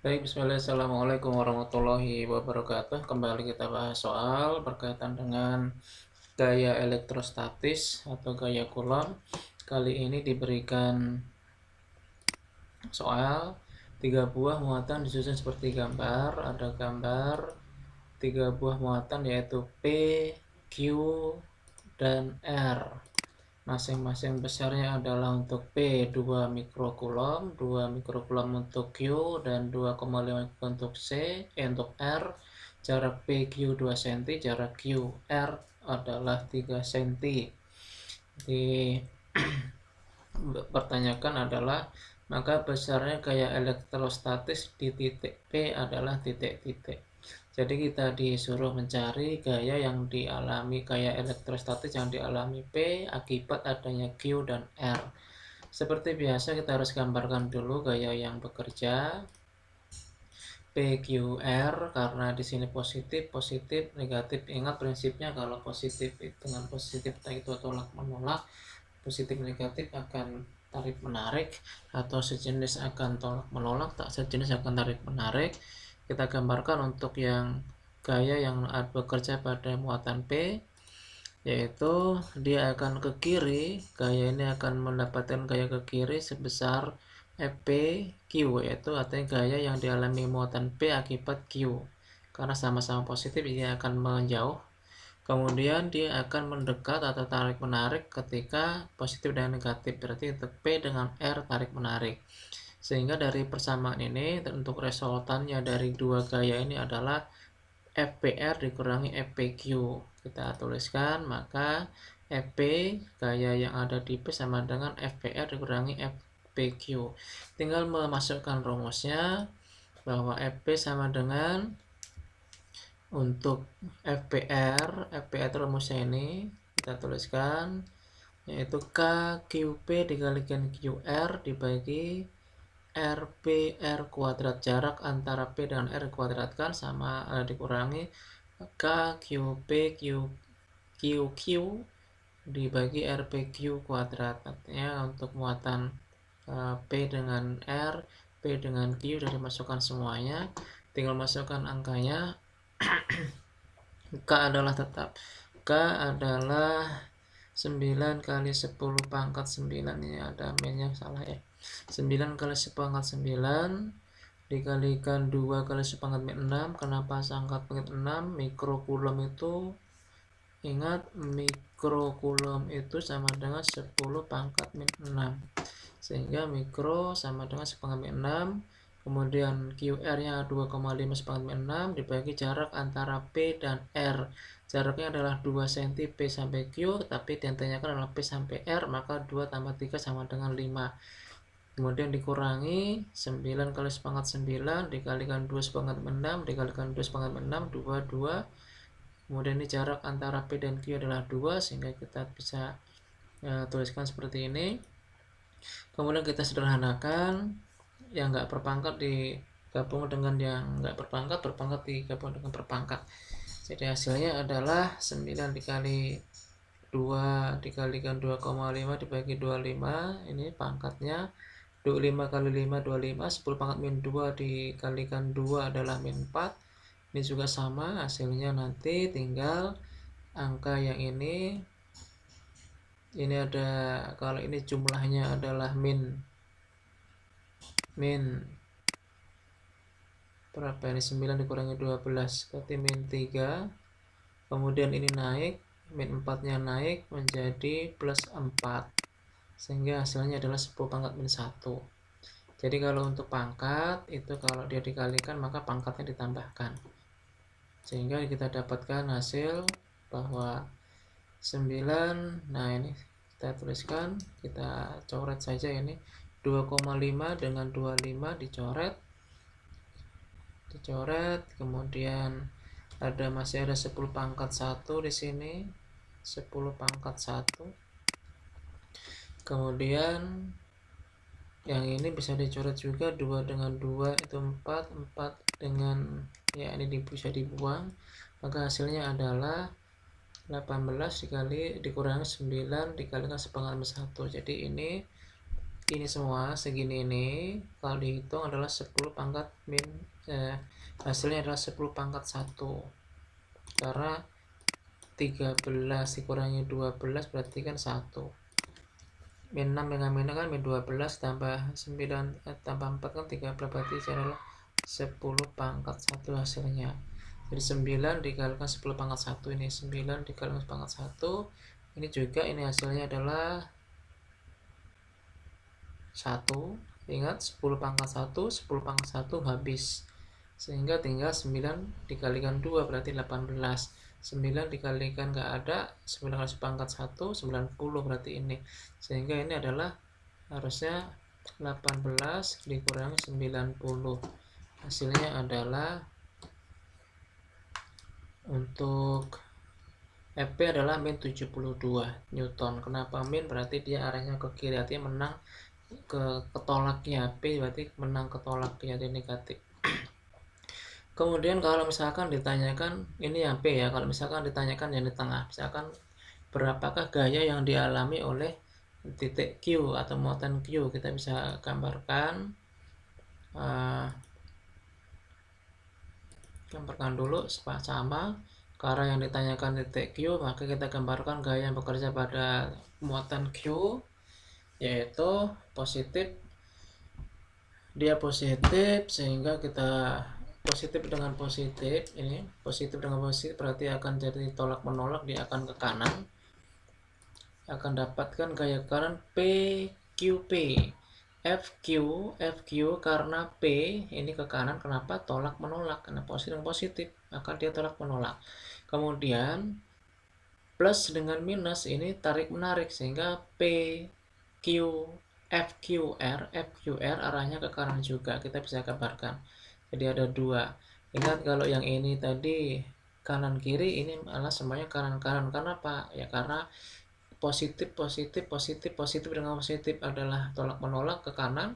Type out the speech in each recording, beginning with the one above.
Baik, bismillah, assalamualaikum warahmatullahi wabarakatuh. Kembali kita bahas soal berkaitan dengan gaya elektrostatis atau gaya Coulomb. Kali ini diberikan soal 3 buah muatan disusun seperti gambar. Ada gambar 3 buah muatan yaitu P, Q, dan R. Masing-masing besarnya adalah untuk P 2 mikrokulom, 2 mikrokulom untuk Q, dan 2,5 untuk untuk R. Jarak PQ 2 cm, jarak QR adalah 3 cm. Di pertanyakan adalah maka besarnya gaya elektrostatis di titik P adalah titik-titik. Jadi kita disuruh mencari gaya yang dialami, gaya elektrostatis yang dialami P akibat adanya Q dan R. Seperti biasa kita harus gambarkan dulu gaya yang bekerja PQR, karena di sini positif, positif, negatif. Ingat prinsipnya kalau positif dengan positif itu tolak menolak, positif negatif akan tarik menarik, atau sejenis akan tolak menolak, tak sejenis akan tarik menarik. Kita gambarkan untuk yang gaya yang bekerja pada muatan P, yaitu dia akan ke kiri, gaya ini akan mendapatkan gaya ke kiri sebesar FPQ, yaitu artinya gaya yang dialami muatan P akibat Q. Karena sama-sama positif, dia akan menjauh. Kemudian dia akan mendekat atau tarik menarik ketika positif dan negatif, berarti untuk P dengan R tarik menarik. Sehingga dari persamaan ini untuk resultannya dari dua gaya ini adalah FPR dikurangi FPQ. Kita tuliskan, maka FP gaya yang ada di P sama dengan FPR dikurangi FPQ. Tinggal memasukkan rumusnya bahwa FP sama dengan, untuk FPR rumusnya ini kita tuliskan, yaitu KQP dikalikan QR dibagi RPR kuadrat. Jarak antara P dengan R kuadratkan sama dikurangi KQP QQ dibagi RPQ kuadrat. Artinya untuk muatan P dengan R, P dengan Q sudah dimasukkan semuanya, tinggal masukkan angkanya. K adalah tetap, K adalah 9 kali 10 pangkat 9, ini ada minnya salah ya, 9 kali 10 pangkat 9 dikalikan 2 kali 10 pangkat 6. Kenapa pangkat 6? Mikrokulom itu, ingat, mikrokulom itu sama dengan 10 pangkat 6, sehingga mikro sama dengan 10 pangkat 6. Kemudian QR nya 2,5 sepangkat 6 dibagi jarak antara P dan R. Jaraknya adalah 2 cm P sampai Q, tapi ditanyakan adalah P sampai R, maka 2 tambah 3 sama dengan 5. Kemudian dikurangi 9 kali sepangkat 9 dikalikan 2 sepangkat 6 dikalikan 2 sepangkat 6, 2. Kemudian ini jarak antara P dan Q adalah 2, sehingga kita bisa tuliskan seperti ini. Kemudian kita sederhanakan, yang nggak berpangkat digabung dengan yang nggak berpangkat, berpangkat digabung dengan berpangkat. Jadi hasilnya adalah 9 dikali 2 dikalikan 2,5 dibagi 25, ini pangkatnya 25 kali 5 25, 10 pangkat min 2 dikalikan 2 adalah min 4. Ini juga sama hasilnya, nanti tinggal angka yang ini ada, kalau ini jumlahnya adalah min berapa ini, 9 dikurangi 12 berarti min 3. Kemudian ini naik, min 4 nya naik menjadi plus 4, sehingga hasilnya adalah 10 pangkat min 1. Jadi kalau untuk pangkat itu, kalau dia dikalikan maka pangkatnya ditambahkan, sehingga kita dapatkan hasil bahwa 9. Nah ini kita tuliskan, kita coret saja ini, 2,5 dengan 25 dicoret, kemudian masih ada 10 pangkat 1 di sini, 10 pangkat 1. Kemudian yang ini bisa dicoret juga, 2 dengan 2 itu 4, 4 dengan ya ini bisa dibuang, maka hasilnya adalah 18 dikurangi 9 dikalikan sepangkat 1. Jadi ini ini semua segini ini kalau dihitung adalah 10 pangkat min hasilnya adalah 10 pangkat 1 karena 13 dikurangi 12 berarti kan 1 min 6 dengan min 6 kan min 12 tambah 9 tambah 4 kan 13 berarti adalah 10 pangkat 1 hasilnya. Jadi 9 dikalikan 10 pangkat 1 ini 9 dikalikan 10 pangkat 1 ini juga ini hasilnya adalah 1. Ingat 10 pangkat 1 10 pangkat 1 habis sehingga tinggal 9 dikalikan 2 berarti 18. 9 dikalikan nggak ada 9 kali pangkat 1 90 berarti ini sehingga ini adalah harusnya 18 dikurangi 90 hasilnya adalah untuk FP adalah min 72 Newton. Kenapa min? Berarti dia arahnya ke kiri, artinya menang ke ketolaknya. P berarti menang ketolaknya, jadi negatif. Kemudian kalau misalkan ditanyakan, ini yang P ya, kalau misalkan ditanyakan yang di tengah, misalkan berapakah gaya yang dialami oleh titik Q atau muatan Q, kita bisa gambarkan dulu sama karena yang ditanyakan titik Q, maka kita gambarkan gaya yang bekerja pada muatan Q, yaitu positif, dia positif sehingga kita positif dengan positif, ini positif dengan positif berarti akan jadi tolak menolak, dia akan ke kanan, akan dapatkan gaya ke kanan PQP. FQ karena P ini ke kanan, kenapa? Tolak menolak, karena positif dengan positif maka dia tolak menolak. Kemudian plus dengan minus ini tarik menarik sehingga FQR arahnya ke kanan juga, kita bisa gambarkan. Jadi ada dua. Ingat kalau yang ini tadi kanan kiri, ini malah semuanya kanan kanan. Karena apa? Ya karena positif dengan positif adalah tolak menolak ke kanan,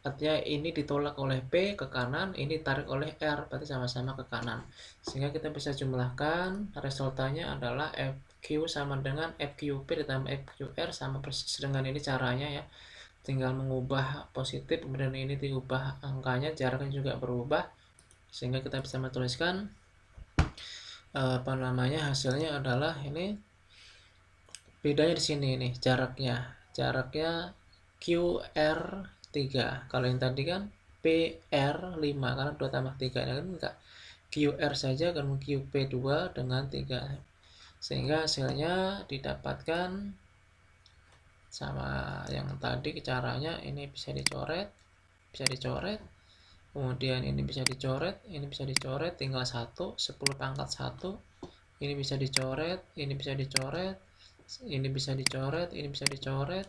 artinya ini ditolak oleh P ke kanan, ini tarik oleh R, berarti sama-sama ke kanan, sehingga kita bisa jumlahkan resultanya adalah FQ sama dengan FQP ditambah FQR sama persis dengan ini caranya ya, tinggal mengubah positif kemudian ini diubah angkanya, jaraknya juga berubah sehingga kita bisa menuliskan hasilnya adalah ini. Bedanya di sini nih, jaraknya QR3. Kalau yang tadi kan PR5 karena 2 tambah 3 ini kan enggak. QR saja kan QP2 dengan 3. Sehingga hasilnya didapatkan sama yang tadi caranya, ini bisa dicoret. Kemudian ini bisa dicoret, tinggal 1, 10 pangkat 1. Ini bisa dicoret, ini bisa dicoret,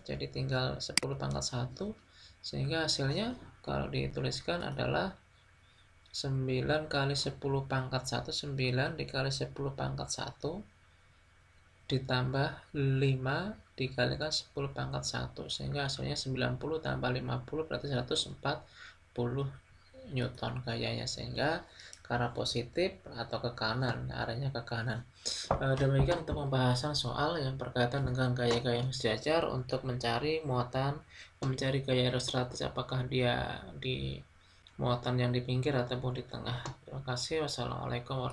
jadi tinggal 10 pangkat 1 sehingga hasilnya kalau dituliskan adalah 9 kali 10 pangkat 1 9 dikali 10 pangkat 1 ditambah 5 dikalikan 10 pangkat 1 sehingga hasilnya 90 tambah 50 berarti 140 Newton gayanya, sehingga karena positif atau ke kanan, arahnya ke kanan. Demikian untuk pembahasan soal yang berkaitan dengan gaya-gaya sejajar untuk mencari muatan, mencari gaya ilustratif apakah dia di muatan yang di pinggir ataupun di tengah. Terima kasih. Wassalamualaikum warahmatullahi wabarakatuh.